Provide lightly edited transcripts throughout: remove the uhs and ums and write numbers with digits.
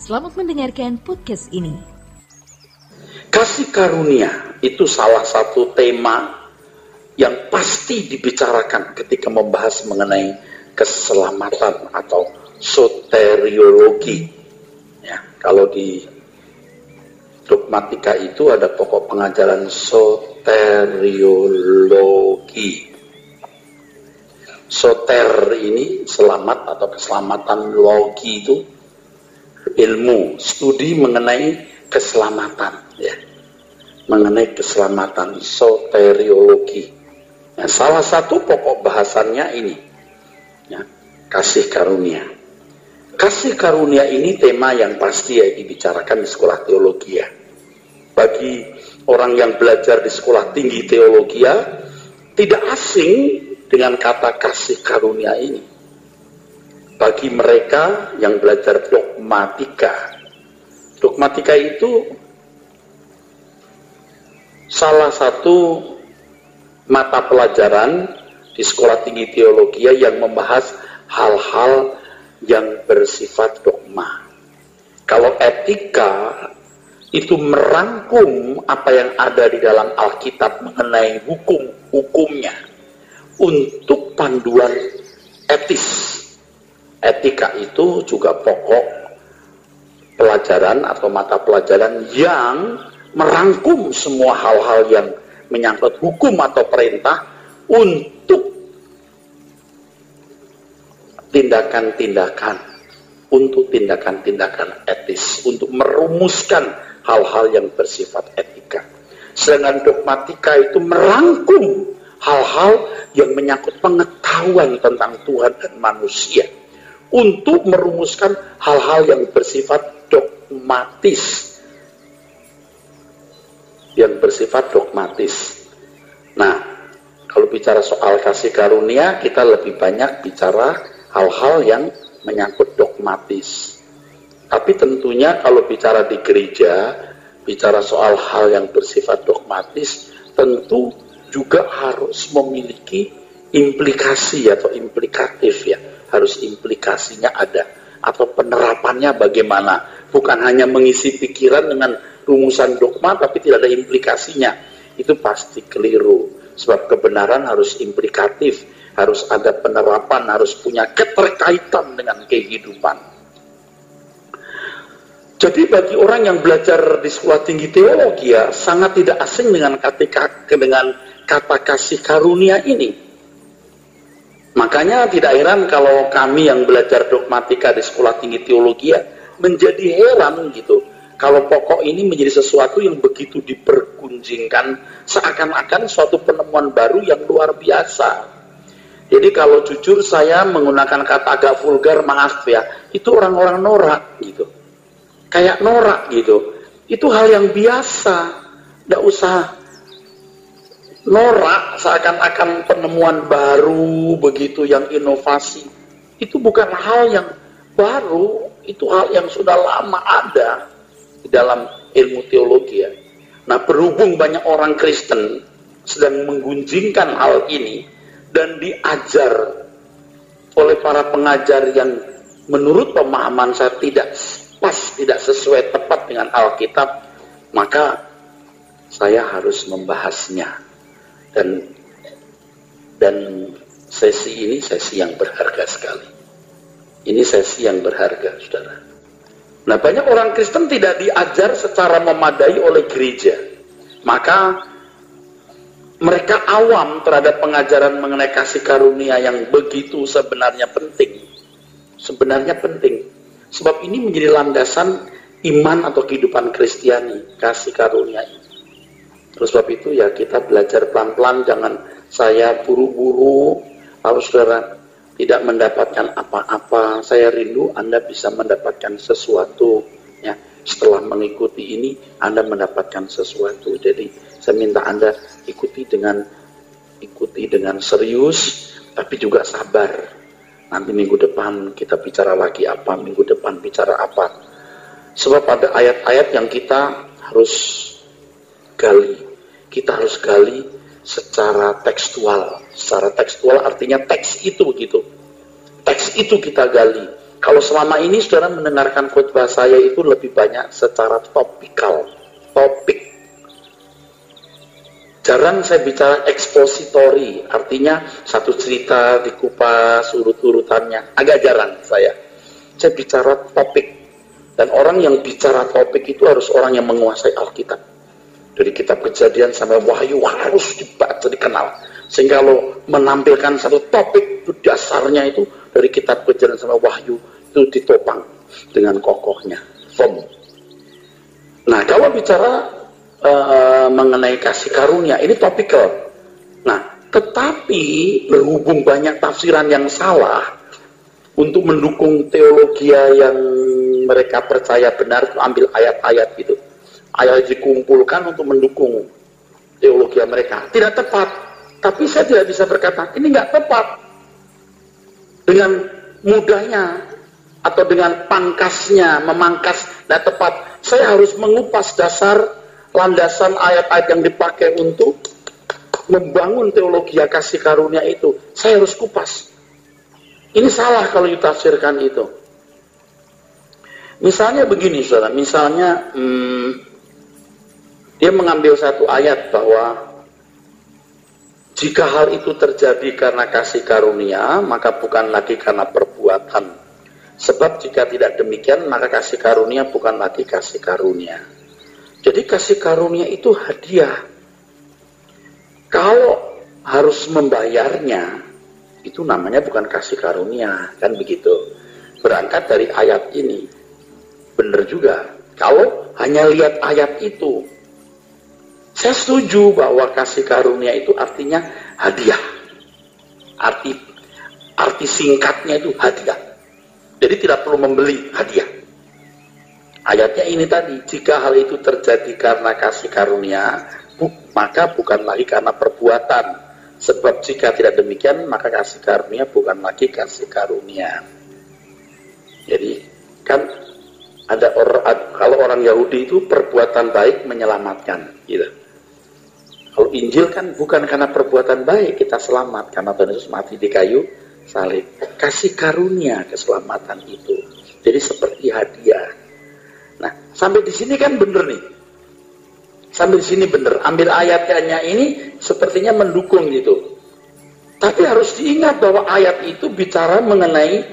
Selamat mendengarkan podcast ini. Kasih karunia itu salah satu tema yang pasti dibicarakan ketika membahas mengenai keselamatan atau soteriologi. Ya, kalau di dogmatika itu ada pokok pengajaran soteriologi. Soter ini selamat atau keselamatan, logi itu ilmu, studi mengenai keselamatan, ya, mengenai keselamatan, soteriologi. Nah, salah satu pokok bahasannya ini, ya, kasih karunia. Kasih karunia ini tema yang pasti ya dibicarakan di sekolah teologi ya. Bagi orang yang belajar di sekolah tinggi teologi ya, tidak asing dengan kata kasih karunia ini. Bagi mereka yang belajar dogmatika, dogmatika itu salah satu mata pelajaran di sekolah tinggi teologi yang membahas hal-hal yang bersifat dogma. Kalau etika itu merangkum apa yang ada di dalam Alkitab mengenai hukum-hukumnya untuk panduan etis. Etika itu juga pokok pelajaran atau mata pelajaran yang merangkum semua hal-hal yang menyangkut hukum atau perintah untuk tindakan-tindakan etis, untuk merumuskan hal-hal yang bersifat etika. Sedangkan dogmatika itu merangkum hal-hal yang menyangkut pengetahuan tentang Tuhan dan manusia untuk merumuskan hal-hal yang bersifat dogmatis. Nah, kalau bicara soal kasih karunia, kita lebih banyak bicara hal-hal yang menyangkut dogmatis. Tapi tentunya kalau bicara di gereja, bicara soal hal yang bersifat dogmatis, tentu juga harus memiliki implikasi atau implikatif ya, harus implikasinya ada atau penerapannya bagaimana, bukan hanya mengisi pikiran dengan rumusan dogma tapi tidak ada implikasinya, itu pasti keliru. Sebab kebenaran harus implikatif, harus ada penerapan, harus punya keterkaitan dengan kehidupan. Jadi bagi orang yang belajar di sekolah tinggi teologi ya, sangat tidak asing dengan kata kasih karunia ini. Makanya tidak heran kalau kami yang belajar dogmatika di sekolah tinggi teologi ya, menjadi heran gitu. Kalau pokok ini menjadi sesuatu yang begitu dipergunjingkan, seakan-akan suatu penemuan baru yang luar biasa. Jadi kalau jujur saya menggunakan kata agak vulgar, maaf ya, itu orang-orang norak gitu. Kayak norak gitu. Itu hal yang biasa. Tidak usah norak seakan-akan penemuan baru begitu yang inovasi. Itu bukan hal yang baru, itu hal yang sudah lama ada di dalam ilmu teologi ya. Nah, berhubung banyak orang Kristen sedang menggunjingkan hal ini dan diajar oleh para pengajar yang menurut pemahaman saya tidak pas, tidak sesuai tepat dengan Alkitab, maka saya harus membahasnya. Dan sesi ini sesi yang berharga sekali. Ini sesi yang berharga, saudara. Nah, banyak orang Kristen tidak diajar secara memadai oleh gereja. Maka mereka awam terhadap pengajaran mengenai kasih karunia yang begitu sebenarnya penting. Sebenarnya penting. Sebab ini menjadi landasan iman atau kehidupan Kristiani, kasih karunia ini. Terus sebab itu ya kita belajar pelan-pelan, jangan saya buru-buru. Kalau saudara tidak mendapatkan apa-apa, saya rindu Anda bisa mendapatkan sesuatu. Ya, setelah mengikuti ini, Anda mendapatkan sesuatu. Jadi saya minta Anda ikuti dengan serius, tapi juga sabar. Nanti minggu depan kita bicara lagi apa, minggu depan bicara apa. Sebab ada ayat-ayat yang kita harus gali. Kita harus gali secara tekstual. Secara tekstual artinya teks itu begitu. Teks itu kita gali. Kalau selama ini saudara mendengarkan khotbah saya itu lebih banyak secara topikal, topik. Jarang saya bicara ekspositori, artinya satu cerita dikupas urut-urutannya. Agak jarang saya. Saya bicara topik. Dan orang yang bicara topik itu harus orang yang menguasai Alkitab. Dari kitab Kejadian sampai Wahyu harus dibaca, dikenal. Sehingga kalau menampilkan satu topik, itu dasarnya itu dari kitab Kejadian sampai Wahyu, itu ditopang dengan kokohnya. Firm. Nah, kalau bicara mengenai kasih karunia, ini topikal. Nah, tetapi berhubung banyak tafsiran yang salah untuk mendukung teologi yang mereka percaya benar, itu ambil ayat-ayat itu. Ayat dikumpulkan untuk mendukung teologi mereka. Tidak tepat. Tapi saya tidak bisa berkata, ini nggak tepat. Dengan mudahnya atau dengan pangkasnya, memangkas, tidak tepat. Saya harus mengupas dasar landasan ayat-ayat yang dipakai untuk membangun teologi kasih karunia itu. Saya harus kupas. Ini salah kalau ditafsirkan itu. Misalnya begini, saudara. Misalnya dia mengambil satu ayat bahwa jika hal itu terjadi karena kasih karunia, maka bukan lagi karena perbuatan. Sebab jika tidak demikian, maka kasih karunia bukan lagi kasih karunia. Jadi kasih karunia itu hadiah. Kalau harus membayarnya, itu namanya bukan kasih karunia, kan begitu. Berangkat dari ayat ini, benar juga. Kalau hanya lihat ayat itu, saya setuju bahwa kasih karunia itu artinya hadiah. Arti singkatnya itu hadiah. Jadi tidak perlu membeli hadiah. Ayatnya ini tadi, jika hal itu terjadi karena kasih karunia, maka bukan lagi karena perbuatan. Sebab jika tidak demikian, maka kasih karunia bukan lagi kasih karunia. Jadi, kan ada kalau orang Yahudi itu perbuatan baik menyelamatkan, gitu. Kalau Injil kan bukan karena perbuatan baik kita selamat, karena Tuhan Yesus mati di kayu salib. Kasih karunia keselamatan itu. Jadi seperti hadiah. Nah, sampai di sini kan bener nih. Sampai di sini bener. Ambil ayatnya ini sepertinya mendukung gitu. Tapi harus diingat bahwa ayat itu bicara mengenai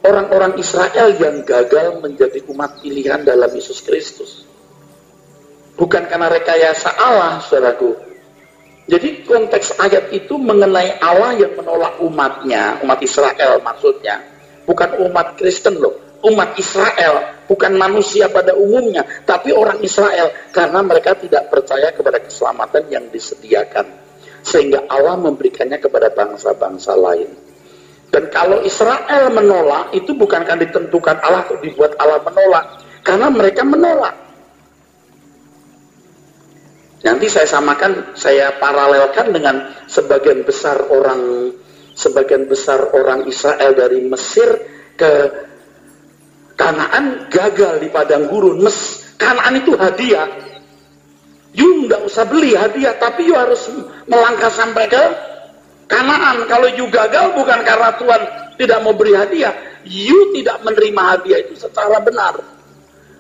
orang-orang Israel yang gagal menjadi umat pilihan dalam Yesus Kristus. Bukan karena rekayasa Allah, saudaraku. Jadi konteks ayat itu mengenai Allah yang menolak umatnya, umat Israel maksudnya. Bukan umat Kristen loh. Umat Israel, bukan manusia pada umumnya, tapi orang Israel, karena mereka tidak percaya kepada keselamatan yang disediakan, sehingga Allah memberikannya kepada bangsa-bangsa lain. Dan kalau Israel menolak, itu bukan akan ditentukan Allah atau dibuat Allah menolak, karena mereka menolak. Nanti saya samakan, saya paralelkan dengan sebagian besar orang Israel dari Mesir ke Kanaan gagal di padang gurun. Kanaan itu hadiah. You nggak usah beli hadiah, tapi you harus melangkah sampai ke Kanaan. Kalau you gagal bukan karena Tuhan tidak mau beri hadiah, you tidak menerima hadiah itu secara benar.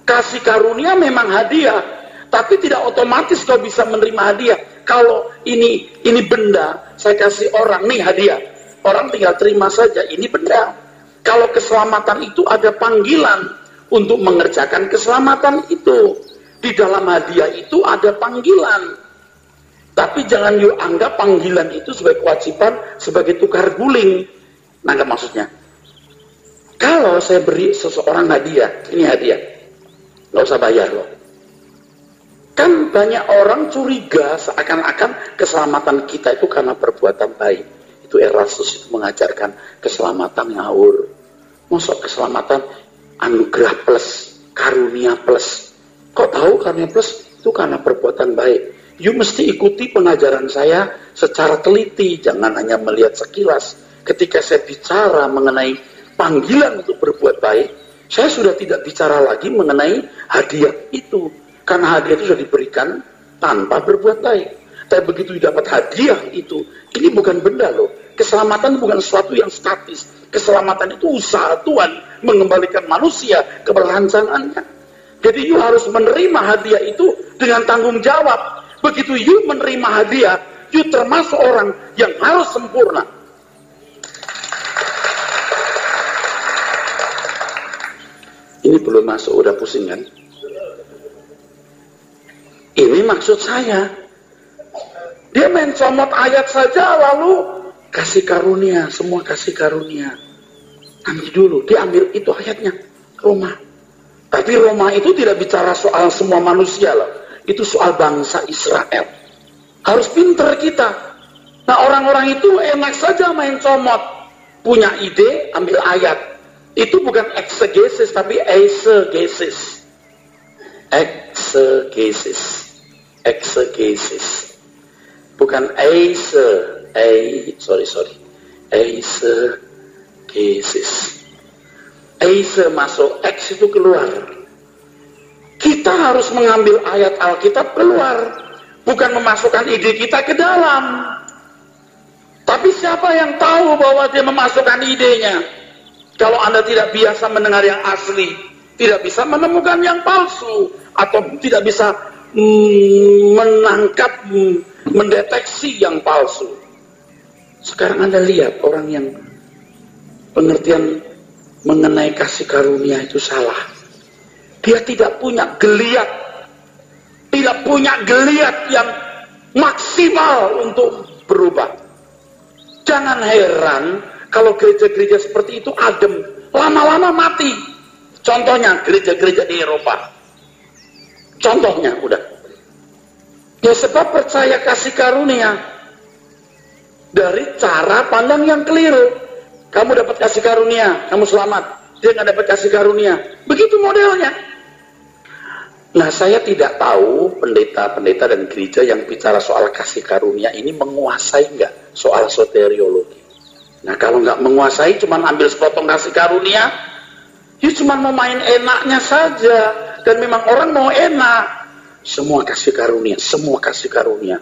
Kasih karunia memang hadiah, tapi tidak otomatis kau bisa menerima hadiah. Kalau ini benda, saya kasih orang, nih hadiah. Orang tinggal terima saja, ini benda. Kalau keselamatan itu ada panggilan untuk mengerjakan keselamatan itu. Di dalam hadiah itu ada panggilan. Tapi jangan you anggap panggilan itu sebagai kewajiban, sebagai tukar guling. Nah, enggak maksudnya. Kalau saya beri seseorang hadiah, ini hadiah. Nggak usah bayar loh. Kan banyak orang curiga seakan-akan keselamatan kita itu karena perbuatan baik. Itu Erastus itu mengajarkan keselamatan ngawur. Masuk keselamatan anugerah plus, karunia plus. Kok tahu karunia plus itu karena perbuatan baik? You mesti ikuti pengajaran saya secara teliti, jangan hanya melihat sekilas. Ketika saya bicara mengenai panggilan untuk berbuat baik, saya sudah tidak bicara lagi mengenai hadiah itu. Karena hadiah itu sudah diberikan tanpa berbuat baik. Tapi begitu dapat hadiah itu, ini bukan benda loh. Keselamatan bukan sesuatu yang statis. Keselamatan itu usaha Tuhan mengembalikan manusia ke perancangannya. Jadi you harus menerima hadiah itu dengan tanggung jawab. Begitu you menerima hadiah, you termasuk orang yang harus sempurna. Ini belum masuk, udah pusing kan? Ini maksud saya. Dia main comot ayat saja lalu kasih karunia, semua kasih karunia. Ambil dulu, dia ambil itu ayatnya, Roma. Tapi Roma itu tidak bicara soal semua manusia loh. Itu soal bangsa Israel. Harus pinter kita. Nah orang-orang itu enak saja main comot. Punya ide, ambil ayat. Itu bukan exegesis, tapi eisegesis. Exegesis. Exegesis. Bukan eisegesis. Eise masuk, X itu keluar. Kita harus mengambil ayat Alkitab keluar. Bukan memasukkan ide kita ke dalam. Tapi siapa yang tahu bahwa dia memasukkan idenya? Kalau Anda tidak biasa mendengar yang asli, tidak bisa menemukan yang palsu, atau tidak bisa menangkap, mendeteksi yang palsu. Sekarang Anda lihat orang yang pengertian mengenai kasih karunia itu salah. Dia tidak punya geliat, tidak punya geliat yang maksimal untuk berubah. Jangan heran kalau gereja-gereja seperti itu adem, lama-lama mati. Contohnya gereja-gereja di Eropa. Contohnya udah. Ya sebab percaya kasih karunia dari cara pandang yang keliru. Kamu dapat kasih karunia, kamu selamat. Dia nggak dapat kasih karunia. Begitu modelnya. Nah, saya tidak tahu pendeta-pendeta dan gereja yang bicara soal kasih karunia ini menguasai nggak soal soteriologi. Nah, kalau nggak menguasai, cuma ambil sepotong kasih karunia, ya cuma mau main enaknya saja. Dan memang orang mau enak. Semua kasih karunia, semua kasih karunia.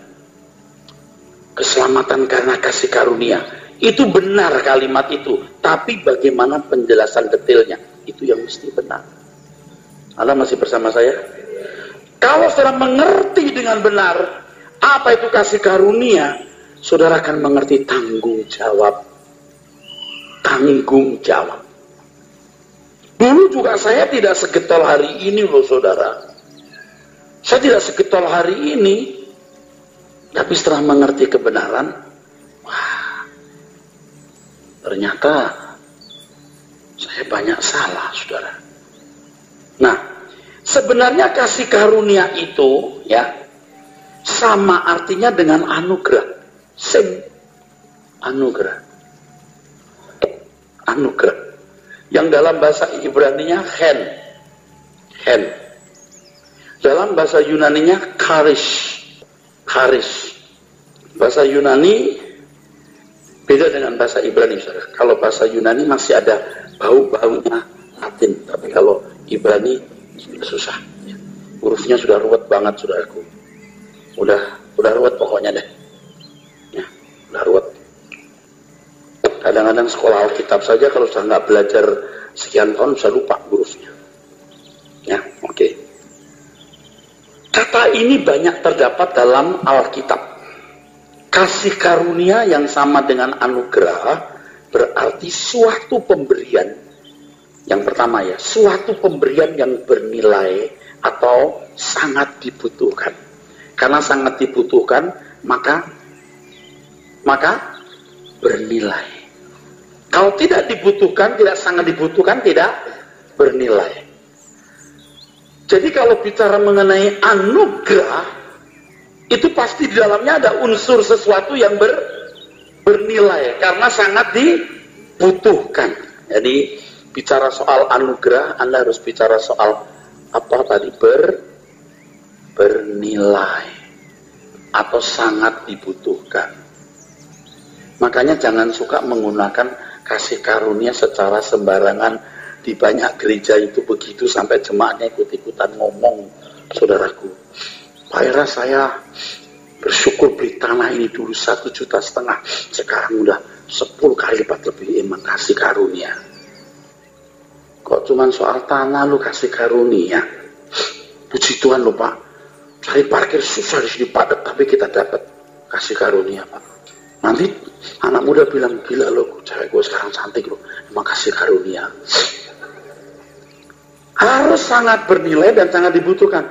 Keselamatan karena kasih karunia. Itu benar kalimat itu. Tapi bagaimana penjelasan detailnya? Itu yang mesti benar. Anda masih bersama saya? Kalau saudara mengerti dengan benar apa itu kasih karunia, saudara akan mengerti tanggung jawab. Tanggung jawab. Dulu juga saya tidak segetol hari ini loh saudara. Saya tidak segetol hari ini. Tapi setelah mengerti kebenaran, wah, ternyata saya banyak salah saudara. Nah, sebenarnya kasih karunia itu ya sama artinya dengan anugerah. Anugerah. Anugerah. Yang dalam bahasa Ibrani-nya hen. Dalam bahasa Yunani-nya charis. Bahasa Yunani beda dengan bahasa Ibrani saudara. Kalau bahasa Yunani masih ada bau-baunya Latin, tapi kalau Ibrani sudah susah. Hurufnya sudah ruwet banget saudaraku. Udah ruwet pokoknya deh. Ya, udah ruwet. Kadang-kadang sekolah Alkitab saja kalau sudah nggak belajar sekian tahun bisa lupa hurufnya. Ya, oke. Kata ini banyak terdapat dalam Alkitab. Kasih karunia yang sama dengan anugerah berarti suatu pemberian. Yang pertama ya, suatu pemberian yang bernilai atau sangat dibutuhkan. Karena sangat dibutuhkan, maka bernilai. Kalau tidak dibutuhkan, tidak sangat dibutuhkan, tidak bernilai. Jadi kalau bicara mengenai anugerah, itu pasti di dalamnya ada unsur sesuatu yang bernilai karena sangat dibutuhkan. Jadi bicara soal anugerah, Anda harus bicara soal apa tadi? Bernilai atau sangat dibutuhkan. Makanya jangan suka menggunakan kasih karunia secara sembarangan. Di banyak gereja itu begitu sampai jemaatnya ikut-ikutan ngomong, saudaraku. Pak Era, saya bersyukur beli tanah ini dulu 1,5 juta, sekarang udah 10 kali lipat lebih iman kasih karunia. Kok cuman soal tanah lu kasih karunia? Puji Tuhan lu Pak, cari parkir susah di sini padat, tapi kita dapat kasih karunia Pak. Nanti anak muda bilang, gila lo, cewek gue sekarang cantik lo, emang kasih karunia. Harus sangat bernilai dan sangat dibutuhkan.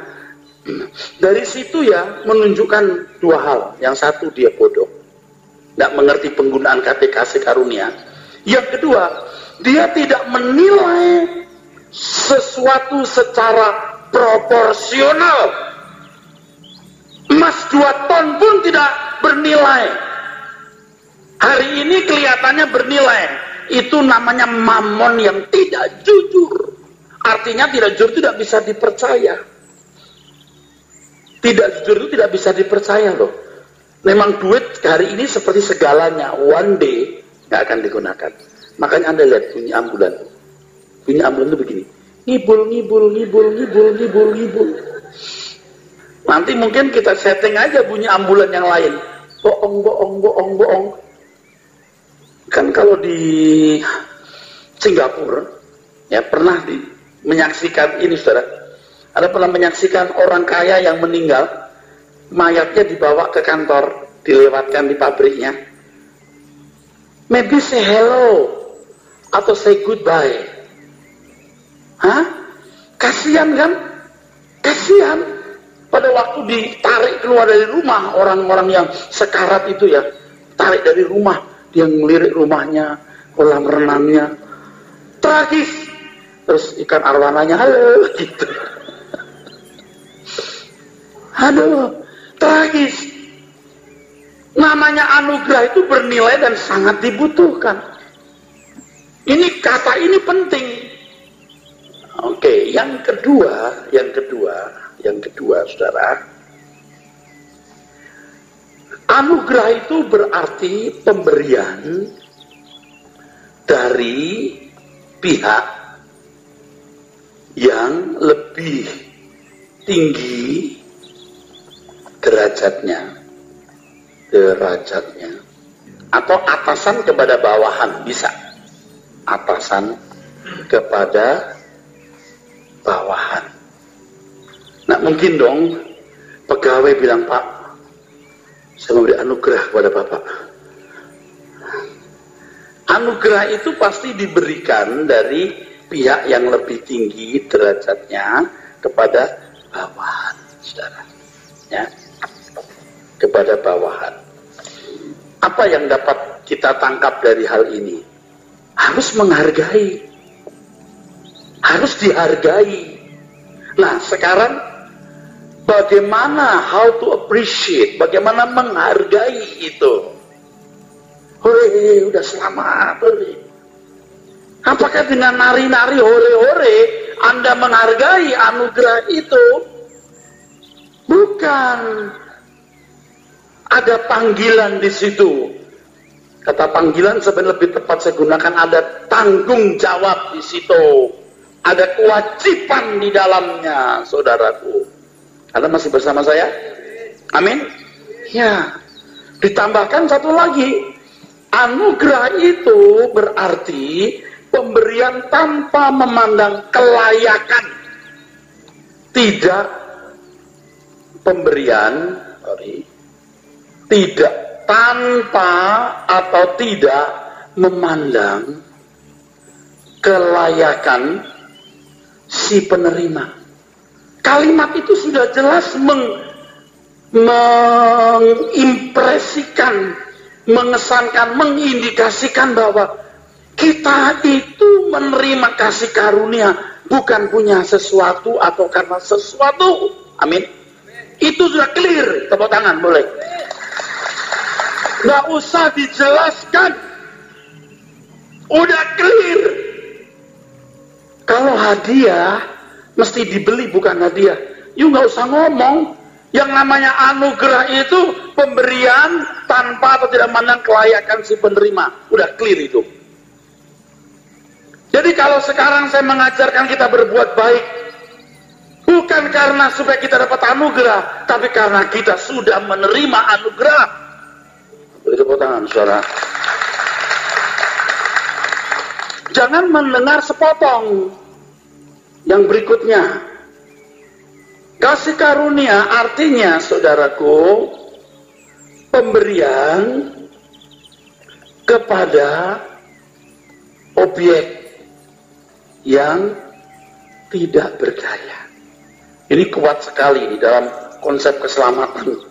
Dari situ ya menunjukkan 2 hal. Yang satu dia bodoh, tidak mengerti penggunaan kata kasih karunia. Yang kedua, dia tidak menilai sesuatu secara proporsional. Emas 2 ton pun tidak bernilai. Hari ini kelihatannya bernilai. Itu namanya mamon yang tidak jujur. Artinya tidak jujur tidak bisa dipercaya. Tidak jujur itu tidak bisa dipercaya loh. Memang duit hari ini seperti segalanya. One day nggak akan digunakan. Makanya Anda lihat bunyi ambulan. Bunyi ambulan itu begini. Ngibul, ngibul, ngibul, ngibul, ngibul, ngibul. Nanti mungkin kita setting aja bunyi ambulan yang lain. Bohong, bohong, bohong, bohong. Kan kalau di Singapura, ya pernah menyaksikan ini saudara. Ada pernah menyaksikan orang kaya yang meninggal, mayatnya dibawa ke kantor, dilewatkan di pabriknya. Maybe say hello atau say goodbye. Hah? Kasihan kan? Kasihan. Pada waktu ditarik keluar dari rumah, orang-orang yang sekarat itu ya, tarik dari rumah, dia ngelirik rumahnya, kolam renangnya, tragis. Terus ikan arwananya, halo, gitu. Aduh, tragis. Namanya anugerah itu bernilai dan sangat dibutuhkan. Ini kata ini penting. Oke, yang kedua, saudara. Anugerah itu berarti pemberian dari pihak yang lebih tinggi derajatnya, atau atasan kepada bawahan, bisa atasan kepada bawahan. Nah mungkin dong pegawai bilang, Pak, saya memberi anugerah kepada Bapak. Anugerah itu pasti diberikan dari pihak yang lebih tinggi derajatnya kepada bawahan, saudara. Ya, kepada bawahan. Apa yang dapat kita tangkap dari hal ini? Harus menghargai. Harus dihargai. Nah, sekarang bagaimana how to appreciate, bagaimana menghargai itu? Hore, udah selamat, hore. Apakah dengan nari-nari hore-hore Anda menghargai anugerah itu? Bukan. Ada panggilan di situ. Kata panggilan sebenarnya lebih tepat saya gunakan, ada tanggung jawab di situ. Ada kewajiban di dalamnya, saudaraku. Anda masih bersama saya? Amin? Ya. Ditambahkan satu lagi. Anugerah itu berarti pemberian tanpa memandang kelayakan. Tidak pemberian, tidak tanpa atau tidak memandang kelayakan si penerima. Kalimat itu sudah jelas mengimpresikan, mengesankan, mengindikasikan bahwa kita itu menerima kasih karunia bukan punya sesuatu atau karena sesuatu. Amin. Itu sudah clear. Tepuk tangan boleh. Nggak usah dijelaskan. Udah clear. Kalau hadiah mesti dibeli bukan hadiah. You nggak usah ngomong. Yang namanya anugerah itu pemberian tanpa atau tidak memandang kelayakan si penerima. Udah clear itu. Jadi kalau sekarang saya mengajarkan kita berbuat baik, bukan karena supaya kita dapat anugerah, tapi karena kita sudah menerima anugerah. Beri tepuk tangan, saudara. Jangan mendengar sepotong. Yang berikutnya, kasih karunia artinya, saudaraku, pemberian kepada objek yang tidak berdaya. Ini kuat sekali di dalam konsep keselamatan.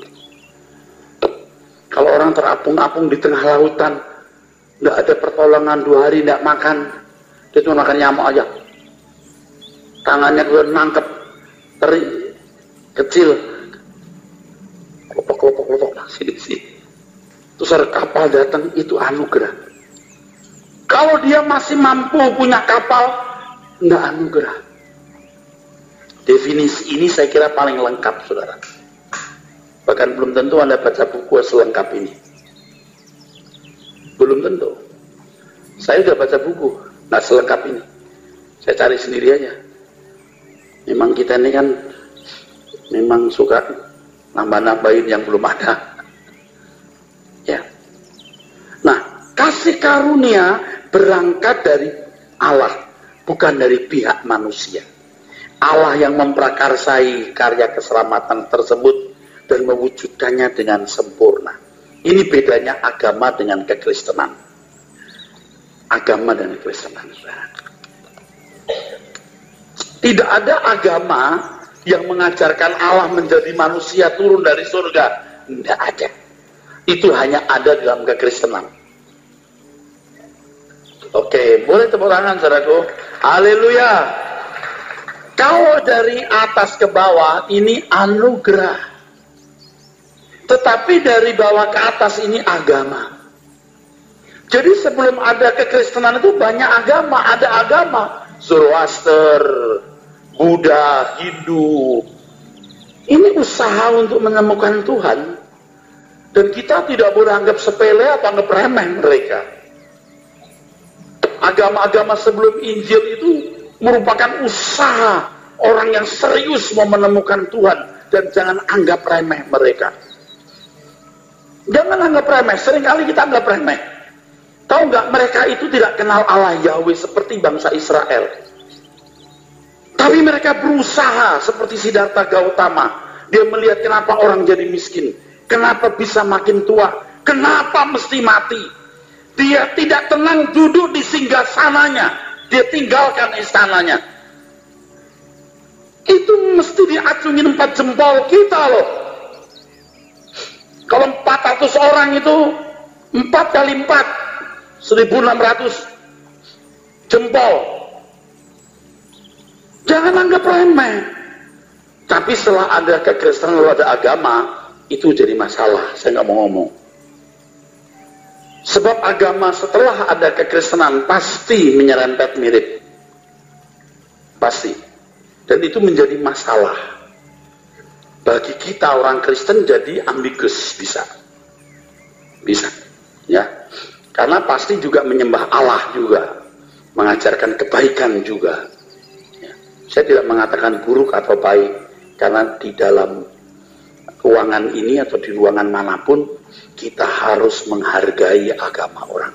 Kalau orang terapung-apung di tengah lautan, nggak ada pertolongan, 2 hari nggak makan, dia cuma makan nyamuk aja. Tangannya keluar nangkep teri kecil, kelopok sini. Terus ada kapal datang, itu anugerah. Kalau dia masih mampu punya kapal, nggak anugerah. Definisi ini saya kira paling lengkap, saudara. Bahkan belum tentu Anda baca buku selengkap ini. Belum tentu. Saya sudah baca buku, nggak selengkap ini. Saya cari sendiri aja. Memang kita ini kan memang suka nambah-nambahin yang belum ada. Ya. Nah, kasih karunia berangkat dari Allah, bukan dari pihak manusia. Allah yang memprakarsai karya keselamatan tersebut dan mewujudkannya dengan sempurna. Ini bedanya agama dengan kekristenan. Agama dan kekristenan. Tidak ada agama yang mengajarkan Allah menjadi manusia turun dari surga. Tidak ada. Itu hanya ada dalam kekristenan. Oke, boleh tepuk tangan, saudaraku. Haleluya. Kalau dari atas ke bawah, ini anugerah. Tetapi dari bawah ke atas, ini agama. Jadi sebelum ada kekristenan itu banyak agama. Ada agama Zoroaster, Buddha, Hindu. Ini usaha untuk menemukan Tuhan. Dan kita tidak boleh anggap sepele atau anggap remeh mereka. Agama-agama sebelum Injil itu merupakan usaha orang yang serius mau menemukan Tuhan. Dan jangan anggap remeh mereka. Jangan anggap remeh. Seringkali kita anggap remeh. Tahu nggak, mereka itu tidak kenal Allah Yahweh seperti bangsa Israel. Tapi mereka berusaha seperti Siddhartha Gautama. Dia melihat kenapa orang jadi miskin. Kenapa bisa makin tua. Kenapa mesti mati. Dia tidak tenang duduk di singgasananya. Dia tinggalkan istananya. Itu mesti diacungin 4 jempol kita loh. Kalau 400 orang itu 4 kali 4 1600 jempol. Jangan anggap remeh. Tapi setelah ada kekristenan lalu ada agama, itu jadi masalah. Saya nggak mau ngomong. Sebab agama setelah ada kekristenan pasti menyerempet mirip. Pasti. Dan itu menjadi masalah. Bagi kita orang Kristen jadi ambigus, bisa. Bisa. Ya. Karena pasti juga menyembah Allah juga. Mengajarkan kebaikan juga. Ya. Saya tidak mengatakan buruk atau baik. Karena di dalam ruangan ini atau di ruangan manapun, kita harus menghargai agama orang.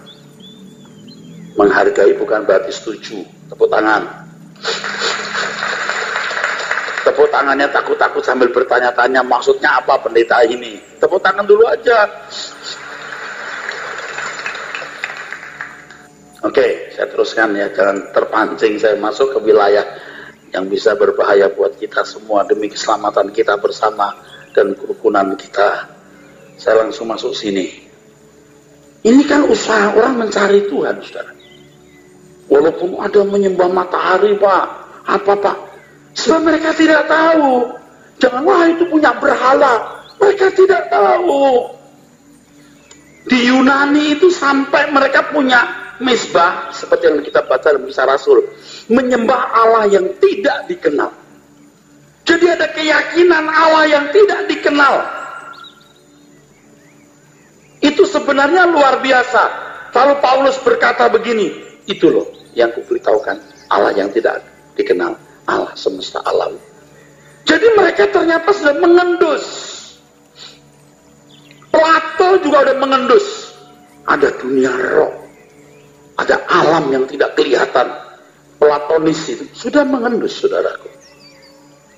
Menghargai bukan berarti setuju. Tepuk tangan. Tepuk tangannya takut-takut sambil bertanya-tanya maksudnya apa pendeta ini. Tepuk tangan dulu aja. Oke, saya teruskan ya, jangan terpancing saya masuk ke wilayah yang bisa berbahaya buat kita semua demi keselamatan kita bersama dan kerukunan kita. Saya langsung masuk sini. Ini kan usaha orang mencari Tuhan, saudara. Walaupun ada menyembah matahari, Pak, apa Pak? Sebab mereka tidak tahu. Jangan, wah itu punya berhala. Mereka tidak tahu. Di Yunani itu sampai mereka punya misbah, seperti yang kita baca dalam Kisah Rasul, menyembah Allah yang tidak dikenal. Jadi ada keyakinan Allah yang tidak dikenal. Itu sebenarnya luar biasa. Lalu Paulus berkata begini, itu loh yang kuberitahukan, Allah yang tidak dikenal, Allah semesta alam. Jadi mereka ternyata sudah mengendus. Plato juga udah mengendus. Ada dunia roh. Ada alam yang tidak kelihatan, platonis itu sudah mengendus, saudaraku.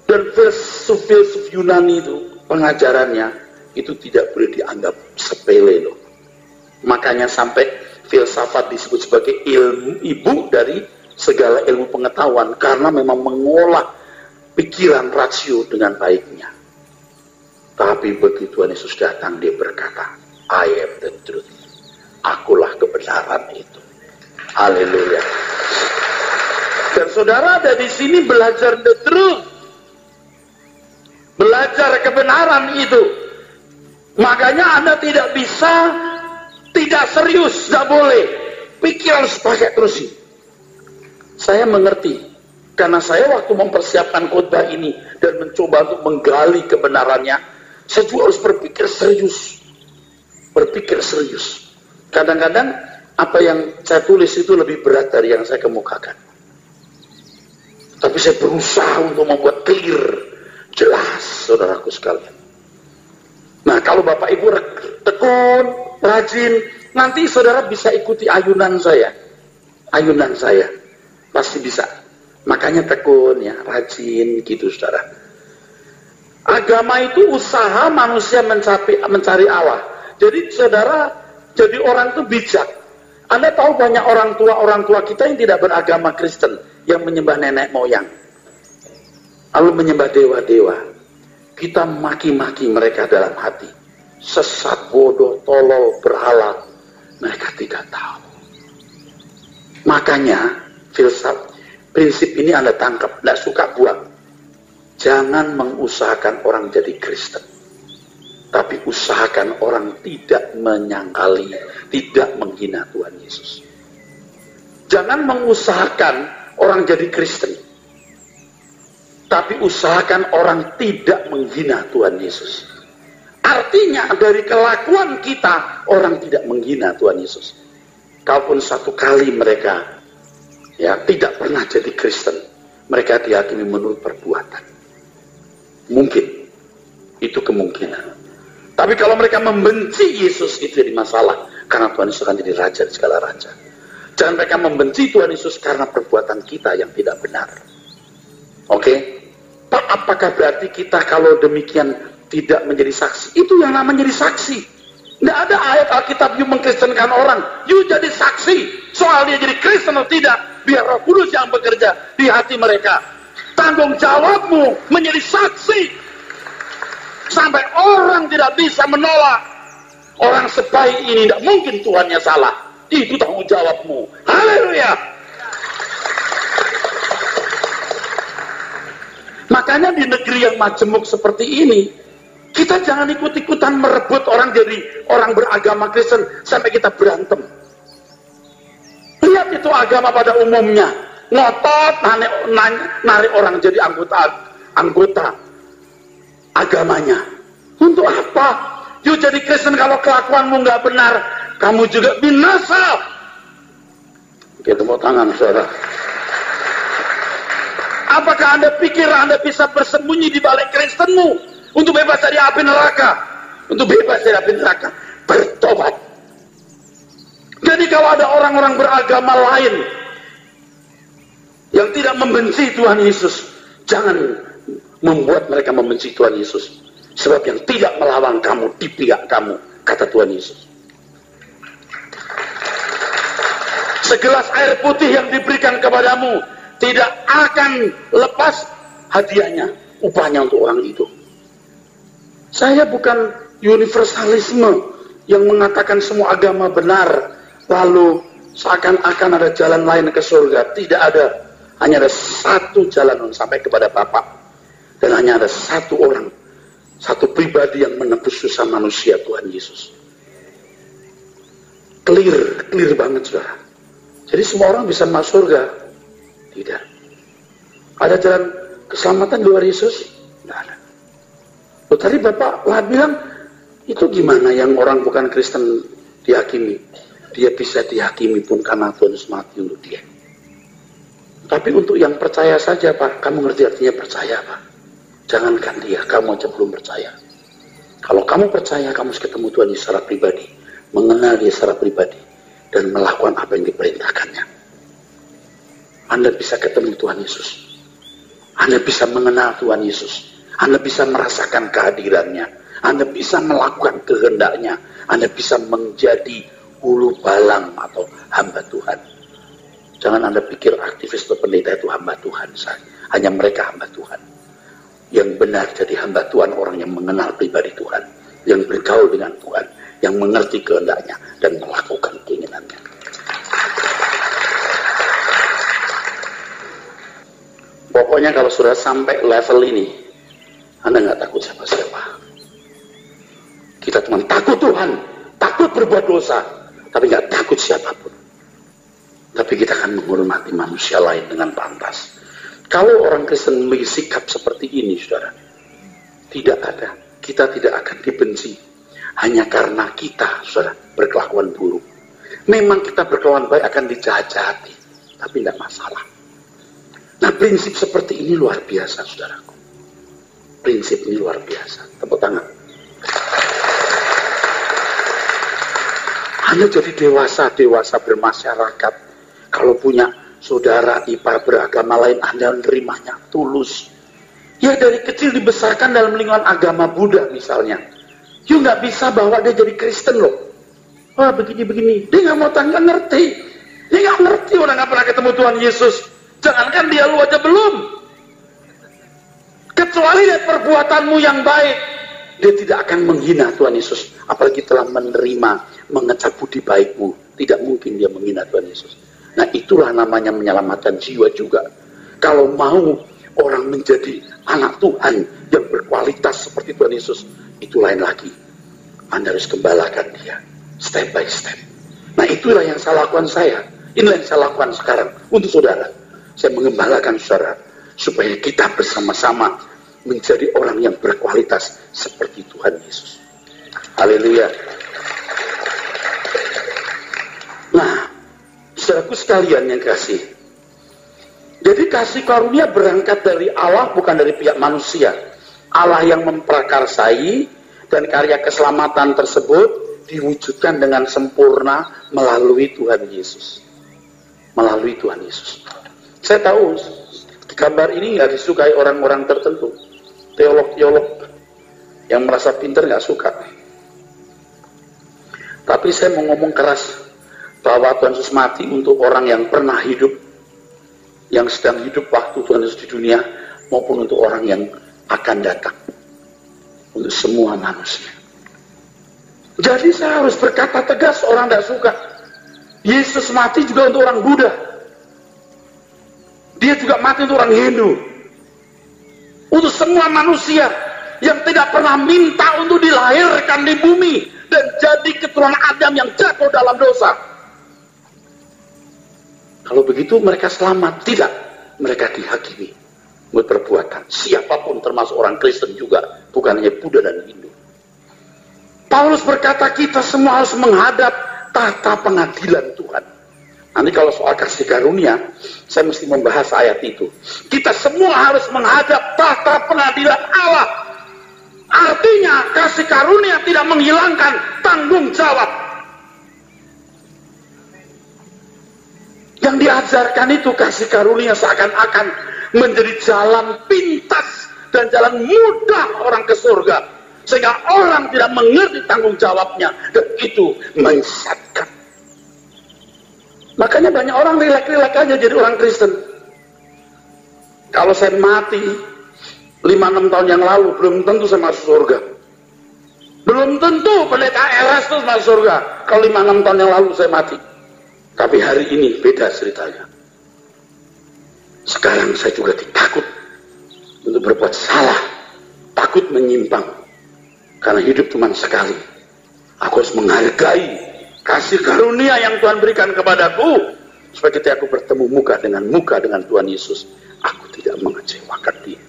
Dan filsuf Yunani itu pengajarannya itu tidak boleh dianggap sepele loh. Makanya sampai filsafat disebut sebagai ilmu ibu dari segala ilmu pengetahuan, karena memang mengolah pikiran rasio dengan baiknya. Tapi begitu Tuhan Yesus datang, dia berkata, I am the truth. Akulah kebenaran itu. Haleluya. Dan saudara ada di sini belajar the truth. Belajar kebenaran itu. Makanya Anda tidak bisa tidak serius, tidak boleh. Pikir harus pakai terus ini. Saya mengerti. Karena saya waktu mempersiapkan khotbah ini dan mencoba untuk menggali kebenarannya, saya juga harus berpikir serius. Berpikir serius. Kadang-kadang apa yang saya tulis itu lebih berat dari yang saya kemukakan. Tapi saya berusaha untuk membuat clear, jelas, saudaraku sekalian. Nah, kalau Bapak Ibu tekun, rajin, nanti saudara bisa ikuti ayunan saya. Ayunan saya. Pasti bisa. Makanya tekun ya, rajin gitu saudara. Agama itu usaha manusia mencari Allah. Jadi saudara, jadi orang itu bijak. Anda tahu banyak orang tua kita yang tidak beragama Kristen, yang menyembah nenek moyang, lalu menyembah dewa-dewa. Kita maki-maki mereka dalam hati. Sesat, bodoh, tolol, berhala. Mereka tidak tahu. Makanya prinsip ini Anda tangkap, tidak suka buang. Jangan mengusahakan orang jadi Kristen, tapi usahakan orang tidak menyangkali, tidak menghina Tuhan Yesus. Jangan mengusahakan orang jadi Kristen, tapi usahakan orang tidak menghina Tuhan Yesus. Artinya dari kelakuan kita, orang tidak menghina Tuhan Yesus. Kalaupun satu kali mereka tidak pernah jadi Kristen, mereka dihakimi menurut perbuatan. Mungkin itu kemungkinan. Tapi kalau mereka membenci Yesus, itu jadi masalah. Karena Tuhan Yesus akan jadi raja di segala raja. Jangan mereka membenci Tuhan Yesus karena perbuatan kita yang tidak benar. Oke? Pak, apakah berarti kita kalau demikian tidak menjadi saksi? Itu yang namanya jadi saksi. Tidak ada ayat Alkitab you mengkristenkan orang. You jadi saksi. Soal dia jadi Kristen atau tidak. Biar Roh Kudus yang bekerja di hati mereka. Tanggung jawabmu menjadi saksi. Sampai orang tidak bisa menolak. Orang sebaik ini tidak mungkin Tuhannya salah. Itu tanggung jawabmu. Haleluya. Makanya di negeri yang majemuk seperti ini, kita jangan ikut-ikutan merebut orang jadi orang beragama Kristen sampai kita berantem. Lihat itu agama pada umumnya. Ngotot narik orang jadi anggota agamanya. Untuk apa? Yuk jadi Kristen kalau kelakuanmu nggak benar, kamu juga binasa. Oke, tepuk tangan saudara. Apakah Anda pikir Anda bisa bersembunyi di balik Kristenmu untuk bebas dari api neraka? Untuk bebas dari api neraka, bertobat. Jadi kalau ada orang-orang beragama lain yang tidak membenci Tuhan Yesus, jangan membuat mereka membenci Tuhan Yesus. Sebab yang tidak melawan kamu di pihak kamu, kata Tuhan Yesus. Segelas air putih yang diberikan kepadamu tidak akan lepas hadiahnya, upahnya untuk orang itu. Saya bukan universalisme yang mengatakan semua agama benar, lalu seakan-akan ada jalan lain ke surga. Tidak ada. Hanya ada satu jalan sampai kepada Bapa. Dan hanya ada satu orang, satu pribadi yang menebus susah manusia, Tuhan Yesus. Clear banget saudara. Jadi semua orang bisa masuk surga? Tidak. Ada jalan keselamatan luar Yesus? Tidak ada. Tadi Bapak bilang, itu gimana yang orang bukan Kristen dihakimi? Dia bisa dihakimi pun karena Tuhan Yesus mati untuk dia. Tapi untuk yang percaya saja Pak, kamu ngerti artinya percaya Pak? Jangankan dia, kamu aja belum percaya. Kalau kamu percaya, kamu harus ketemu Tuhan Yesus secara pribadi, mengenal dia secara pribadi. dan melakukan apa yang diperintahkannya. Anda bisa ketemu Tuhan Yesus. Anda bisa mengenal Tuhan Yesus. Anda bisa merasakan kehadirannya. Anda bisa melakukan kehendaknya. Anda bisa menjadi ulu balang atau hamba Tuhan. Jangan Anda pikir aktivis atau pendeta itu hamba Tuhan. Hanya mereka hamba Tuhan. Yang benar jadi hamba Tuhan orang yang mengenal pribadi Tuhan, yang bergaul dengan Tuhan, yang mengerti kehendaknya dan melakukan keinginannya. Pokoknya kalau sudah sampai level ini, Anda nggak takut siapa-siapa. Kita cuma takut Tuhan, takut berbuat dosa, tapi nggak takut siapapun. Tapi kita akan menghormati manusia lain dengan pantas. Kalau orang Kristen memiliki sikap seperti ini, saudara, tidak ada. Kita tidak akan dibenci hanya karena kita, saudara, berkelakuan buruk. Memang kita berkelakuan baik akan dijahat-jahati, tapi tidak masalah. Nah, prinsip seperti ini luar biasa, saudaraku. Prinsip ini luar biasa. Tepuk tangan. Anda jadi dewasa bermasyarakat. Kalau punya saudara ipar beragama lain, Anda menerimanya tulus. Ya, dari kecil dibesarkan dalam lingkungan agama Buddha misalnya. You nggak bisa bawa dia jadi Kristen loh. Wah, begini-begini. Dia nggak mau tanya, ngerti. Dia nggak ngerti, orang nggak pernah ketemu Tuhan Yesus. Jangankan dia, lu aja belum. Kecuali lihat perbuatanmu yang baik, dia tidak akan menghina Tuhan Yesus. Apalagi telah menerima, mengecap budi baikmu. Tidak mungkin dia menghina Tuhan Yesus. Nah, itulah namanya menyelamatkan jiwa juga. Kalau mau orang menjadi anak Tuhan yang berkualitas seperti Tuhan Yesus, itu lain lagi. Anda harus gembalakan dia, step by step. Nah, itulah yang saya lakukan saya. Inilah yang saya lakukan sekarang untuk saudara. Saya mengembalakan saudara, supaya kita bersama-sama menjadi orang yang berkualitas seperti Tuhan Yesus. Haleluya. Nah, saudaraku sekalian yang kasih. Jadi kasih karunia berangkat dari Allah, bukan dari pihak manusia. Allah yang memprakarsai, dan karya keselamatan tersebut diwujudkan dengan sempurna melalui Tuhan Yesus. Melalui Tuhan Yesus. Saya tahu gambar ini nggak disukai orang-orang tertentu, teolog-teolog yang merasa pintar nggak suka. Tapi saya mau ngomong keras bahwa Tuhan Yesus mati untuk orang yang pernah hidup, yang sedang hidup waktu Tuhan Yesus di dunia, maupun untuk orang yang akan datang, untuk semua manusia. Jadi saya harus berkata tegas, orang tidak suka. Yesus mati juga untuk orang Buddha. Dia juga mati untuk orang Hindu. Untuk semua manusia yang tidak pernah minta untuk dilahirkan di bumi dan jadi keturunan Adam yang jatuh dalam dosa. Kalau begitu mereka selamat. Tidak, mereka dihakimi buat perbuatan. Siapapun termasuk orang Kristen juga, bukan hanya Buddha dan Hindu. Paulus berkata kita semua harus menghadap tahta pengadilan Tuhan. Nanti kalau soal kasih karunia, saya mesti membahas ayat itu. Kita semua harus menghadap tahta pengadilan Allah. Artinya kasih karunia tidak menghilangkan tanggung jawab. Yang diajarkan itu kasih karunia seakan-akan menjadi jalan pintas dan jalan mudah orang ke surga, sehingga orang tidak mengerti tanggung jawabnya, dan itu menyesatkan. Makanya banyak orang rilek-rilek aja jadi orang Kristen. Kalau saya mati 5-6 tahun yang lalu, belum tentu saya masuk surga. Belum tentu pendeta LS itu masuk surga kalau 5-6 tahun yang lalu saya mati. Tapi hari ini beda ceritanya. Sekarang saya juga takut untuk berbuat salah, takut menyimpang, karena hidup cuma sekali. Aku harus menghargai kasih karunia yang Tuhan berikan kepadaku, supaya ketika aku bertemu muka dengan Tuhan Yesus, aku tidak mengecewakan Dia.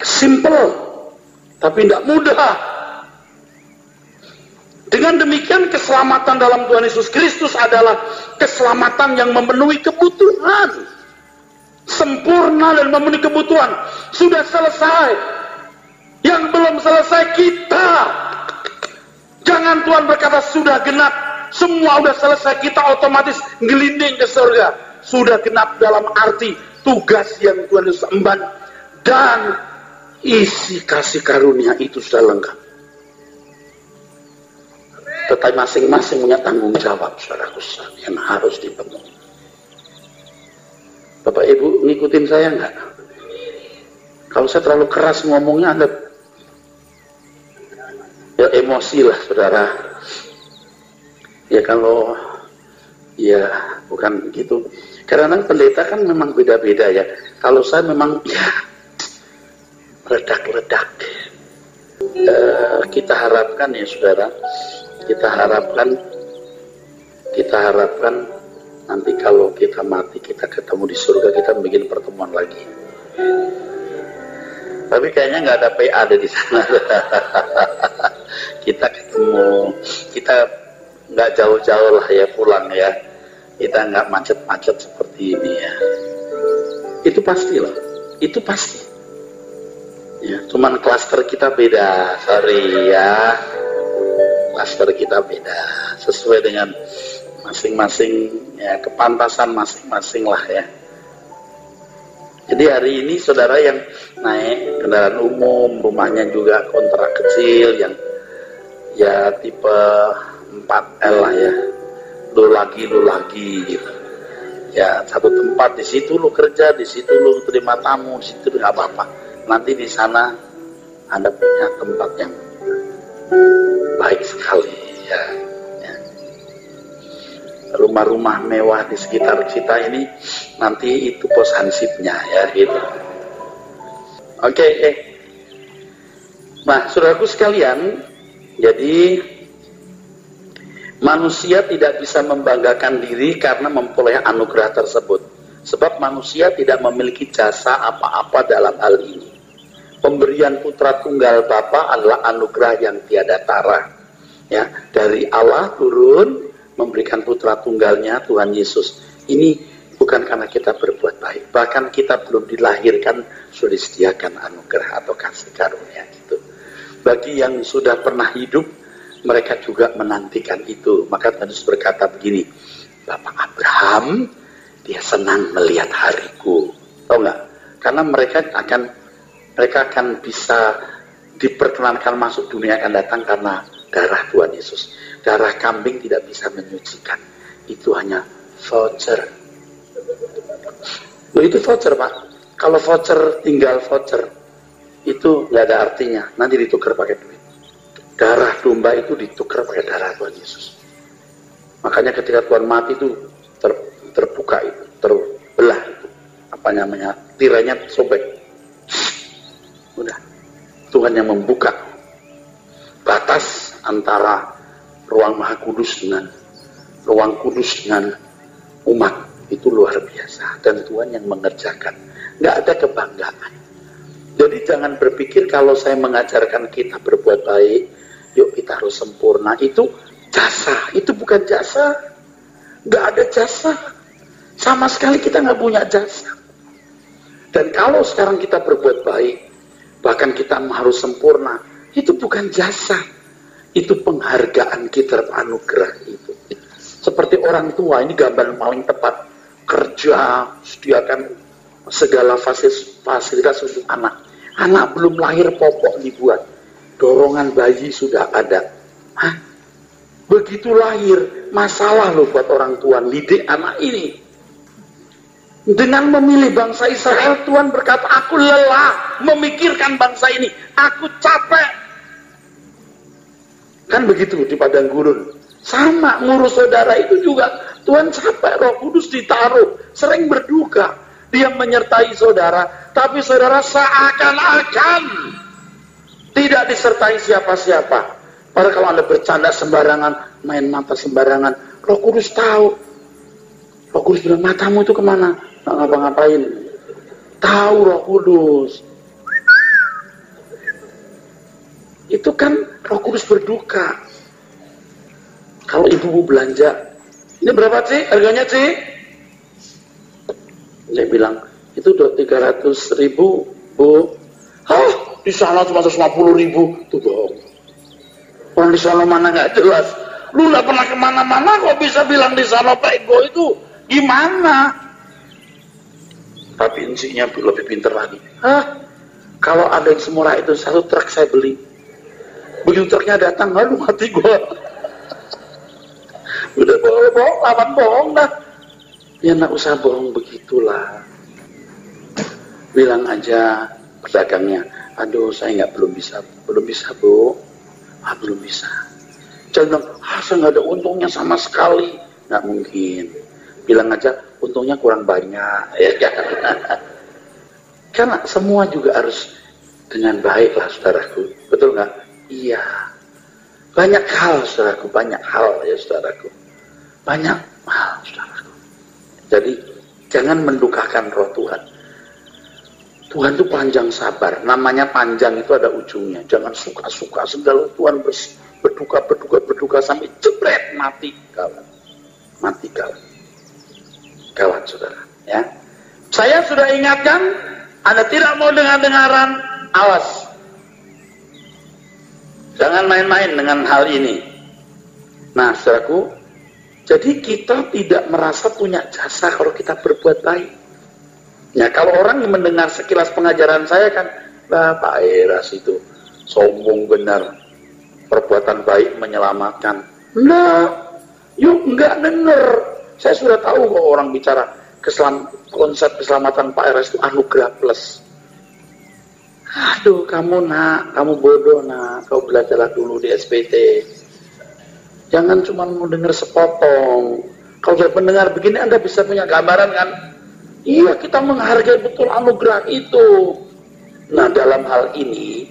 Simple, tapi tidak mudah. Dengan demikian keselamatan dalam Tuhan Yesus Kristus adalah keselamatan yang memenuhi kebutuhan, sempurna dan memenuhi kebutuhan. Sudah selesai. Yang belum selesai kita. Jangan Tuhan berkata sudah genap, semua udah selesai, kita otomatis gelinding ke surga. Sudah genap dalam arti tugas yang Tuhan Yesus emban dan isi kasih karunia itu sudah lengkap. Tetapi masing-masing punya tanggung jawab, saudaraku, yang harus dipenuhi. Bapak Ibu ngikutin saya enggak? Kalau saya terlalu keras ngomongnya, Anda ya emosi lah, saudara. Ya kalau ya bukan gitu. Karena pendeta kan memang beda-beda ya. Kalau saya memang ya ledak-ledak. Kita harapkan ya saudara, kita harapkan nanti kalau kita mati, kita ketemu di surga, kita bikin pertemuan lagi. Tapi kayaknya nggak ada PA ada di sana. Kita ketemu, kita nggak jauh-jauh lah ya pulang ya. Kita nggak macet-macet seperti ini ya. Itu pasti loh, itu pasti. Ya, cuman klaster kita beda, sorry ya. Klaster kita beda, sesuai dengan masing-masing ya, kepantasan masing-masing lah ya. Jadi hari ini saudara yang naik kendaraan umum, rumahnya juga kontrak kecil yang ya tipe 4L lah ya, lu lagi gitu. Ya satu tempat, di situ lu kerja, di situ lu terima tamu, di situ nggak apa-apa. Nanti di sana Anda punya tempat yang baik sekali ya. Rumah-rumah mewah di sekitar kita ini nanti itu pos hansipnya ya gitu. Oke. Nah, saudaraku sekalian, jadi manusia tidak bisa membanggakan diri karena memperoleh anugerah tersebut. Sebab manusia tidak memiliki jasa apa-apa dalam hal ini. Pemberian putra tunggal Bapa adalah anugerah yang tiada tara. Ya, dari Allah turun memberikan putra tunggalnya Tuhan Yesus. Ini bukan karena kita berbuat baik, bahkan kita belum dilahirkan sudah disediakan anugerah atau kasih karunia gitu. Bagi yang sudah pernah hidup, mereka juga menantikan itu. Maka Tuhan Yesus berkata begini, Bapak Abraham, dia senang melihat hariku. Tahu nggak? Karena mereka akan bisa diperkenankan masuk dunia akan datang karena darah Tuhan Yesus. Darah kambing tidak bisa menyucikan. Itu hanya voucher. Loh, itu voucher, Pak. Kalau voucher tinggal voucher, itu nggak ada artinya. Nanti ditukar pakai duit. Darah domba itu ditukar pakai darah Tuhan Yesus. Makanya ketika Tuhan mati itu terbuka itu, terbelah itu. Apa namanya? Tirainya sobek. Udah. Tuhan yang membuka batas antara ruang Maha Kudus dengan ruang kudus dengan umat. Itu luar biasa, dan Tuhan yang mengerjakan. Nggak ada kebanggaan. Jadi jangan berpikir kalau saya mengajarkan kita berbuat baik, yuk kita harus sempurna. Itu jasa, itu bukan jasa. Nggak ada jasa. Sama sekali kita nggak punya jasa. Dan kalau sekarang kita berbuat baik, bahkan kita harus sempurna, itu bukan jasa. Itu penghargaan kita, anugerah itu. Seperti orang tua, ini gambar paling tepat. Kerja, sediakan segala fasilitas untuk anak. Anak belum lahir popok dibuat. Dorongan bayi sudah ada. Hah? Begitu lahir, masalah loh buat orang tua. Didik anak ini. Dengan memilih bangsa Israel, Tuhan berkata, aku lelah memikirkan bangsa ini. Aku capek. Kan begitu di padang gurun. Sama, ngurus saudara itu juga. Tuhan capek, Roh Kudus ditaruh. Sering berduka. Dia menyertai saudara. Tapi saudara seakan-akan tidak disertai siapa-siapa. Padahal kalau Anda bercanda sembarangan, main mata sembarangan, Roh Kudus tahu. Roh Kudus bilang, matamu itu kemana? Nggak ngapa-ngapain. Tahu Roh Kudus. Itu kan Roh Kudus berduka. Kalau ibu belanja, ini berapa sih harganya sih? Dia bilang, itu udah 300.000 Bu. Oh, di sana cuma 150.000, itu bohong. Orang di sana mana nggak jelas. Lu nggak pernah kemana-mana kok bisa bilang di sana Pak Ego itu gimana? Tapi insinya lebih pintar lagi. Kalau ada yang semurah itu, 1 truk saya beli. Begitu truknya datang, aduh mati gua. Udah bohong, lawan bohong dah. Ya nggak usah bohong begitulah. Bilang aja pedagangnya, aduh saya belum bisa bu, belum bisa. Jangan bilang, saya nggak ada untungnya sama sekali. Nggak mungkin. Bilang aja, untungnya kurang banyak. Ya kan? Karena semua juga harus dengan baik lah saudaraku. Betul nggak? Iya. Banyak hal saudaraku, banyak hal ya saudaraku. Banyak hal saudaraku. Jadi, jangan mendukakan roh Tuhan. Tuhan itu panjang sabar. Namanya panjang itu ada ujungnya. Jangan suka-suka segala Tuhan berduka sampai jebret mati kawan. Mati kawan. Kawan saudara, ya. Saya sudah ingatkan, Anda tidak mau dengar-dengaran, awas. Jangan main-main dengan hal ini. Nah, saudaraku, jadi kita tidak merasa punya jasa kalau kita berbuat baik. Ya, kalau orang yang mendengar sekilas pengajaran saya kan, Pak Eras itu sombong benar, perbuatan baik menyelamatkan. Nah, yuk enggak denger. Saya sudah tahu kok orang bicara konsep keselamatan Pak Eras itu anugerah plus. Aduh, kamu kamu bodoh kau belajarlah dulu di SPT. Jangan cuma mau dengar sepotong. Kalau sudah mendengar begini, Anda bisa punya gambaran kan? Iya, kita menghargai betul anugerah itu. Nah, dalam hal ini,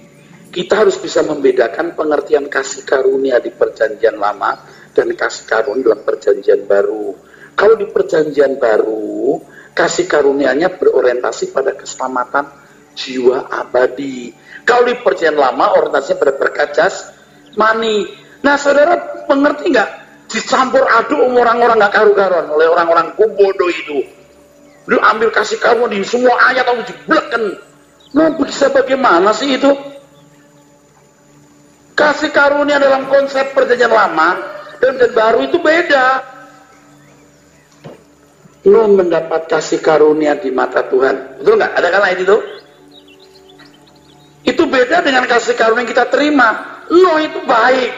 kita harus bisa membedakan pengertian kasih karunia di perjanjian lama dan kasih karunia dalam perjanjian baru. Kalau di perjanjian baru, kasih karunianya berorientasi pada keselamatan jiwa abadi. Kalau di perjanjian lama, orientasinya pada berkat jasmani. Nah, saudara mengerti nggak? Dicampur aduk orang-orang nggak karu-karuan oleh orang-orang bodoh itu. Lu ambil kasih karunia di semua ayat atau dibelekkan. Nah, bisa bagaimana sih itu? Kasih karunia dalam konsep perjanjian lama dan perjanjian baru itu beda. Lu mendapat kasih karunia di mata Tuhan, betul nggak? Ada kan ayat itu? Itu beda dengan kasih karunia yang kita terima. No, itu baik.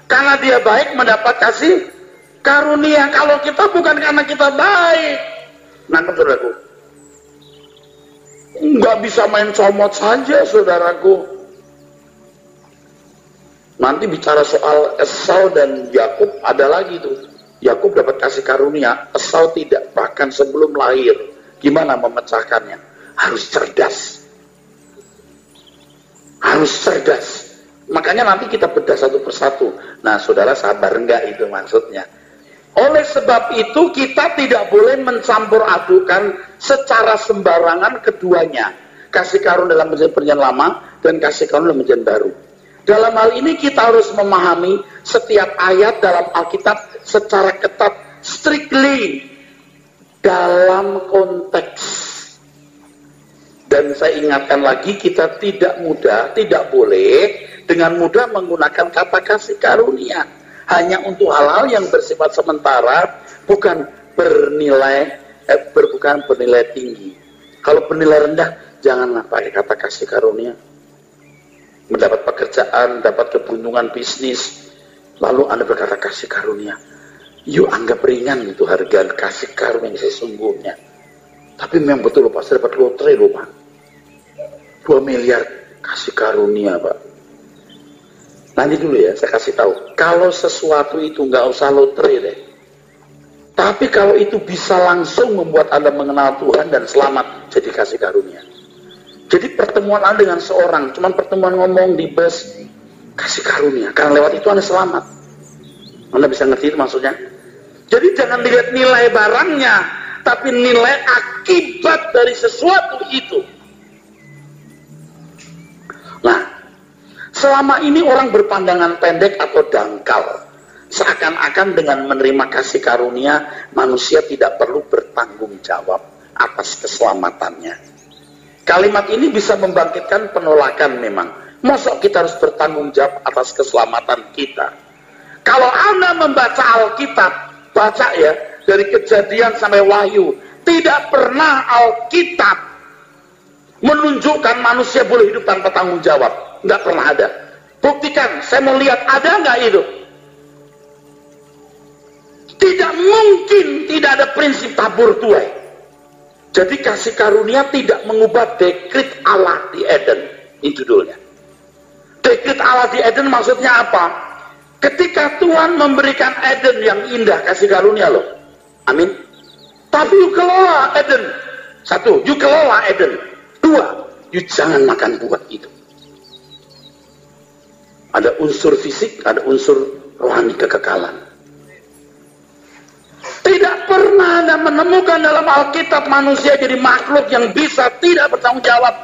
Karena dia baik mendapat kasih karunia. Kalau kita bukan karena kita baik. Nah, saudaraku, nggak bisa main comot saja, saudaraku. Nanti bicara soal Esau dan Yakub ada lagi tuh. Yakub dapat kasih karunia, Esau tidak. Bahkan sebelum lahir, gimana memecahkannya? Harus cerdas. Harus cerdas. Makanya nanti kita bedah satu persatu. Nah, saudara sabar enggak itu maksudnya? Oleh sebab itu kita tidak boleh mencampur adukan secara sembarangan keduanya. Kasih karunia dalam perjanjian lama dan kasih karunia dalam perjanjian baru. Dalam hal ini kita harus memahami setiap ayat dalam Alkitab secara ketat, strictly dalam konteks. Dan saya ingatkan lagi, kita tidak boleh dengan mudah menggunakan kata kasih karunia hanya untuk hal-hal yang bersifat sementara, bukan bernilai tinggi. Kalau bernilai rendah, janganlah pakai kata kasih karunia. Mendapat pekerjaan, dapat keberuntungan bisnis, lalu Anda berkata kasih karunia. Yuk anggap ringan itu harga kasih karunia yang sesungguhnya. Tapi memang betul Pak, saya dapat lotre loh Pak. 2 miliar kasih karunia Pak. Nanti dulu ya, saya kasih tahu. Kalau sesuatu itu nggak usah lotre deh. Tapi kalau itu bisa langsung membuat Anda mengenal Tuhan dan selamat, jadi kasih karunia. Jadi pertemuan Anda dengan seorang, cuman pertemuan ngomong di bus, kasih karunia. Karena lewat itu Anda selamat. Anda bisa ngerti itu maksudnya? Jadi jangan dilihat nilai barangnya, tapi nilai akibat dari sesuatu itu. Nah, selama ini orang berpandangan pendek atau dangkal. Seakan-akan dengan menerima kasih karunia, manusia tidak perlu bertanggung jawab atas keselamatannya. Kalimat ini bisa membangkitkan penolakan memang. Masa kita harus bertanggung jawab atas keselamatan kita? Kalau Anda membaca Alkitab, baca ya, dari Kejadian sampai Wahyu, tidak pernah Alkitab menunjukkan manusia boleh hidup tanpa tanggung jawab. Nggak pernah ada. Buktikan, saya mau lihat ada nggak itu. Tidak mungkin tidak ada prinsip tabur tuai. Jadi kasih karunia tidak mengubah dekret Allah di Eden. Ini judulnya. Dekret Allah di Eden maksudnya apa? Ketika Tuhan memberikan Eden yang indah, kasih karunia loh. Amin. Tapi you kelola Eden. Satu, you kelola Eden. Dua, you jangan makan buah itu. Ada unsur fisik, ada unsur rohani kekekalan. Tidak pernah Anda menemukan dalam Alkitab manusia jadi makhluk yang bisa tidak bertanggung jawab.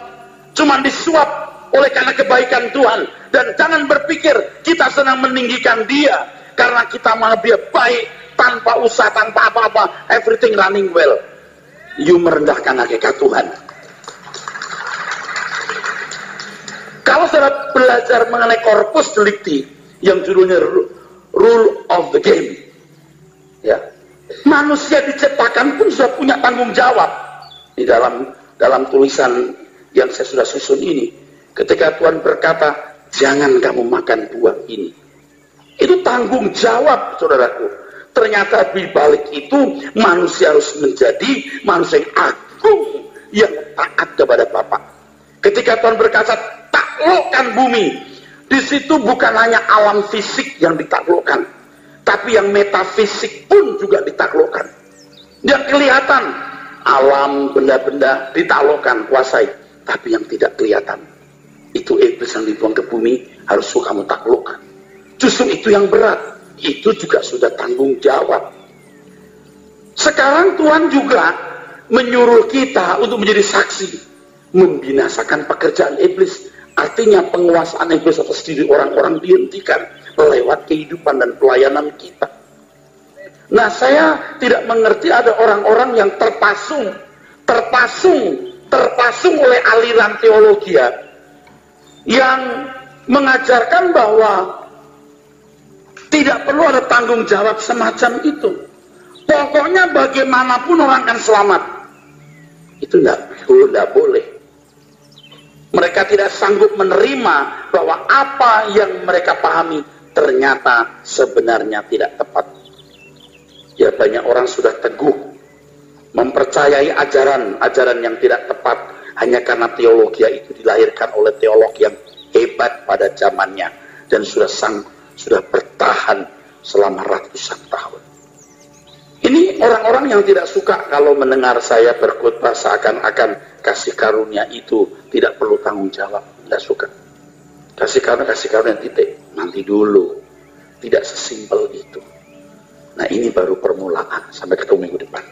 Cuma disuap oleh karena kebaikan Tuhan. Dan jangan berpikir kita senang meninggikan dia. Karena kita malah dia baik, tanpa usaha, tanpa apa-apa. Everything running well. You merendahkan hakikat Tuhan. Kalau saya belajar mengenai korpus delicti yang judulnya Rule of the Game, ya, manusia diciptakan pun sudah punya tanggung jawab. Di dalam tulisan yang saya sudah susun ini, ketika Tuhan berkata, jangan kamu makan buah ini, itu tanggung jawab, saudaraku. Ternyata di balik itu manusia harus menjadi manusia yang agung, yang taat kepada Bapa. Ketika Tuhan berkata, taklukkan bumi, di situ bukan hanya alam fisik yang ditaklukkan, tapi yang metafisik pun juga ditaklukkan. Yang kelihatan, alam, benda-benda ditaklukkan, kuasai. Tapi yang tidak kelihatan, itu iblis yang dibuang ke bumi, harus kamu taklukkan. Justru itu yang berat, itu juga sudah tanggung jawab. Sekarang Tuhan juga menyuruh kita untuk menjadi saksi, membinasakan pekerjaan iblis. Artinya penguasaan iblis atas diri orang-orang dihentikan lewat kehidupan dan pelayanan kita. Nah, saya tidak mengerti ada orang-orang yang terpasung oleh aliran teologi yang mengajarkan bahwa tidak perlu ada tanggung jawab semacam itu. Pokoknya bagaimanapun orang akan selamat. Itu tidak boleh. Mereka tidak sanggup menerima bahwa apa yang mereka pahami ternyata sebenarnya tidak tepat. Ya, banyak orang sudah teguh mempercayai ajaran yang tidak tepat hanya karena teologi itu dilahirkan oleh teolog yang hebat pada zamannya dan sudah bertahan selama ratusan tahun. Ini orang-orang yang tidak suka kalau mendengar saya berkhotbah seakan-akan kasih karunia itu tidak perlu tanggung jawab. Tidak suka. Kasih karunia titik. Nanti dulu. Tidak sesimpel itu. Nah, ini baru permulaan. Sampai ketemu minggu depan.